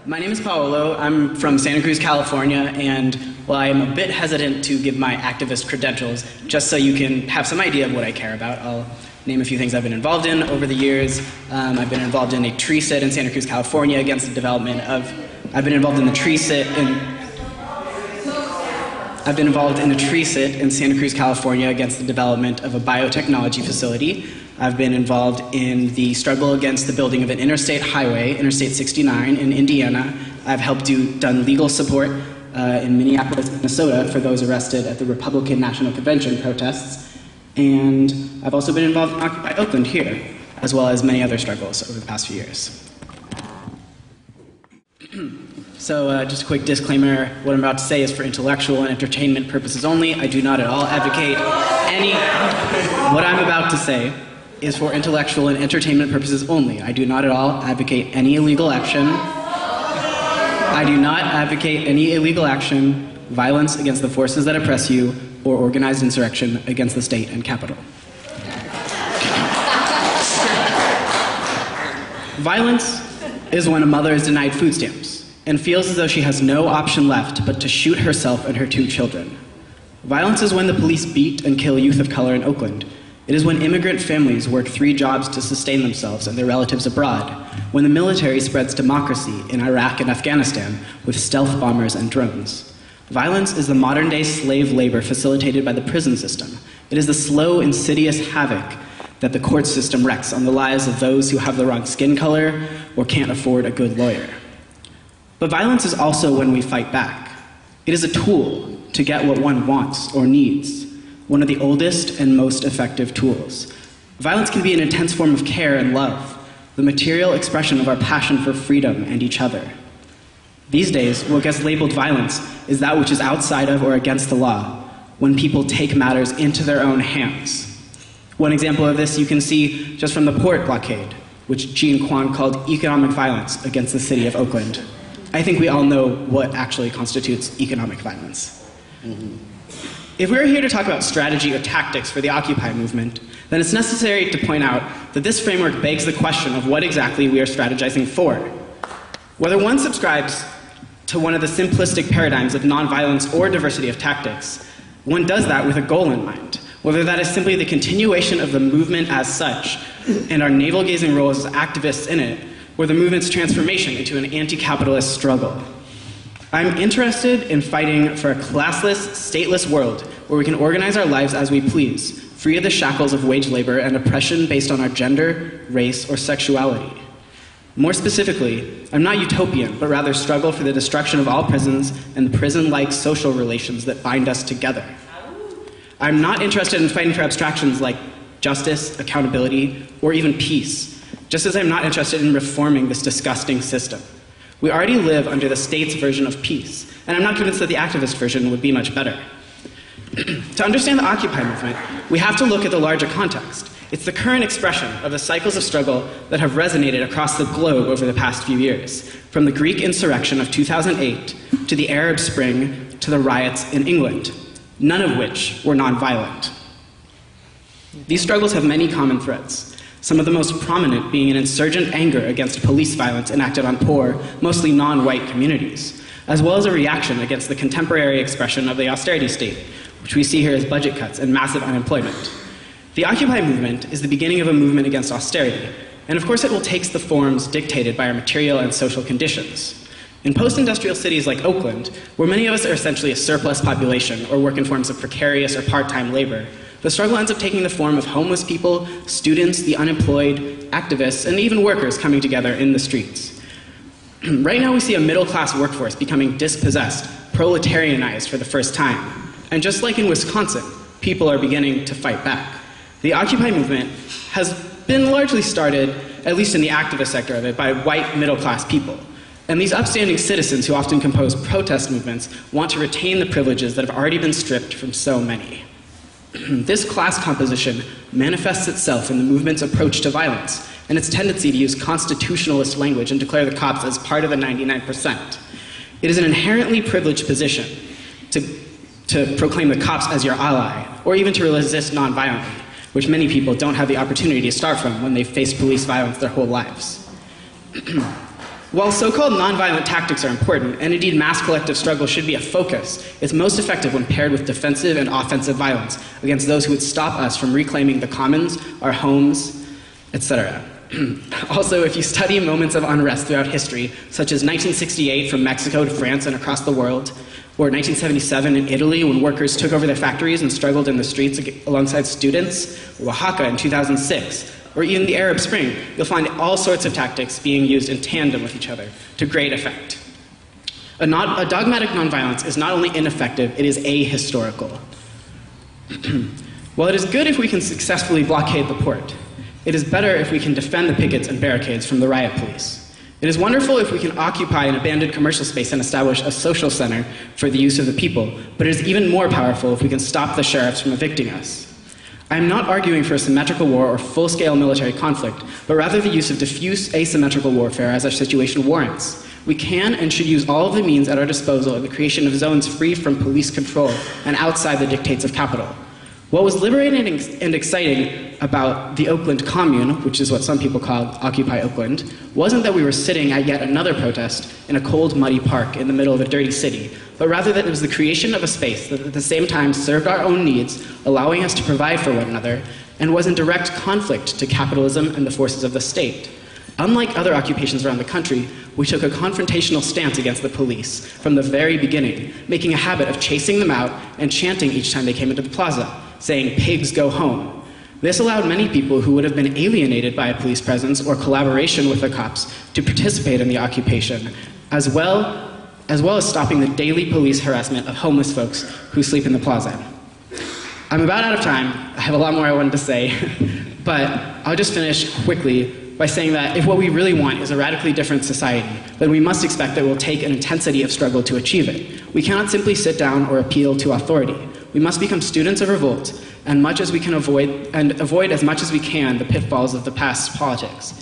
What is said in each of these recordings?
My name is Paolo. I'm from Santa Cruz, California, and while I am a bit hesitant to give my activist credentials, just so you can have some idea of what I care about, I'll name a few things I've been involved in over the years. I've been involved in a tree sit in Santa Cruz, California against the development of... I've been involved in a tree sit in Santa Cruz, California against the development of a biotechnology facility. I've been involved in the struggle against the building of an interstate highway, Interstate 69 in Indiana. I've done legal support in Minneapolis, Minnesota for those arrested at the Republican National Convention protests. And I've also been involved in Occupy Oakland here, as well as many other struggles over the past few years. So just a quick disclaimer, what I'm about to say is for intellectual and entertainment purposes only. I do not at all advocate any... What I'm about to say is for intellectual and entertainment purposes only. I do not at all advocate any illegal action. I do not advocate any illegal action, violence against the forces that oppress you, or organized insurrection against the state and capital. Violence is when a mother is denied food stamps and feels as though she has no option left but to shoot herself and her 2 children. Violence is when the police beat and kill youth of color in Oakland. It is when immigrant families work 3 jobs to sustain themselves and their relatives abroad, when the military spreads democracy in Iraq and Afghanistan with stealth bombers and drones. Violence is the modern-day slave labor facilitated by the prison system. It is the slow, insidious havoc that the court system wreaks on the lives of those who have the wrong skin color or can't afford a good lawyer. But violence is also when we fight back. It is a tool to get what one wants or needs, one of the oldest and most effective tools. Violence can be an intense form of care and love, the material expression of our passion for freedom and each other. These days, what gets labeled violence is that which is outside of or against the law, when people take matters into their own hands. One example of this you can see just from the port blockade, which Jean Quan called economic violence against the city of Oakland. I think we all know what actually constitutes economic violence. If we're here to talk about strategy or tactics for the Occupy movement, then it's necessary to point out that this framework begs the question of what exactly we are strategizing for. Whether one subscribes to one of the simplistic paradigms of nonviolence or diversity of tactics, one does that with a goal in mind, whether that is simply the continuation of the movement as such and our navel-gazing roles as activists in it, or the movement's transformation into an anti-capitalist struggle. I'm interested in fighting for a classless, stateless world where we can organize our lives as we please, free of the shackles of wage labor and oppression based on our gender, race, or sexuality. More specifically, I'm not utopian, but rather struggle for the destruction of all prisons and the prison-like social relations that bind us together. I'm not interested in fighting for abstractions like justice, accountability, or even peace, just as I'm not interested in reforming this disgusting system. We already live under the state's version of peace, and I'm not convinced that the activist version would be much better. To understand the Occupy movement, we have to look at the larger context. It's the current expression of the cycles of struggle that have resonated across the globe over the past few years, from the Greek insurrection of 2008 to the Arab Spring to the riots in England, none of which were nonviolent. These struggles have many common threads, some of the most prominent being an insurgent anger against police violence enacted on poor, mostly non-white communities, as well as a reaction against the contemporary expression of the austerity state, which we see here as budget cuts and massive unemployment. The Occupy movement is the beginning of a movement against austerity, and of course it will take the forms dictated by our material and social conditions. In post-industrial cities like Oakland, where many of us are essentially a surplus population or work in forms of precarious or part-time labor, the struggle ends up taking the form of homeless people, students, the unemployed, activists, and even workers coming together in the streets. Right now we see a middle-class workforce becoming dispossessed, proletarianized for the first time. And just like in Wisconsin, people are beginning to fight back. The Occupy movement has been largely started, at least in the activist sector of it, by white middle-class people. And these upstanding citizens who often compose protest movements want to retain the privileges that have already been stripped from so many. This class composition manifests itself in the movement's approach to violence and its tendency to use constitutionalist language and declare the cops as part of the 99%. It is an inherently privileged position to proclaim the cops as your ally, or even to resist nonviolently, which many people don't have the opportunity to start from when they've faced police violence their whole lives. While so-called nonviolent tactics are important, and indeed mass collective struggle should be a focus, it's most effective when paired with defensive and offensive violence against those who would stop us from reclaiming the commons, our homes, etc. Also, if you study moments of unrest throughout history, such as 1968 from Mexico to France and across the world, or 1977 in Italy when workers took over their factories and struggled in the streets alongside students, or Oaxaca in 2006, or even the Arab Spring, you'll find all sorts of tactics being used in tandem with each other to great effect. A dogmatic nonviolence is not only ineffective, it is ahistorical. While it is good if we can successfully blockade the port, it is better if we can defend the pickets and barricades from the riot police. It is wonderful if we can occupy an abandoned commercial space and establish a social center for the use of the people, but it is even more powerful if we can stop the sheriffs from evicting us. I am not arguing for a symmetrical war or full-scale military conflict, but rather the use of diffuse asymmetrical warfare as our situation warrants. We can and should use all of the means at our disposal in the creation of zones free from police control and outside the dictates of capital. What was liberating and exciting about the Oakland Commune, which is what some people call Occupy Oakland, wasn't that we were sitting at yet another protest in a cold, muddy park in the middle of a dirty city, but rather that it was the creation of a space that at the same time served our own needs, allowing us to provide for one another, and was in direct conflict to capitalism and the forces of the state. Unlike other occupations around the country, we took a confrontational stance against the police from the very beginning, making a habit of chasing them out and chanting each time they came into the plaza, saying, "Pigs go home." This allowed many people who would have been alienated by a police presence or collaboration with the cops to participate in the occupation, as well as stopping the daily police harassment of homeless folks who sleep in the plaza. I'm about out of time. I have a lot more I wanted to say, but I'll just finish quickly by saying that if what we really want is a radically different society, then we must expect that it will take an intensity of struggle to achieve it. We cannot simply sit down or appeal to authority. We must become students of revolt, and avoid as much as we can the pitfalls of the past politics.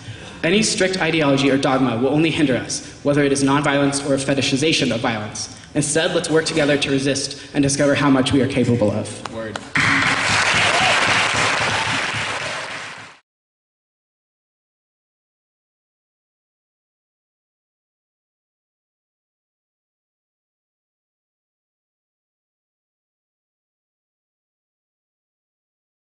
Any strict ideology or dogma will only hinder us, whether it is nonviolence or a fetishization of violence. Instead, let's work together to resist and discover how much we are capable of.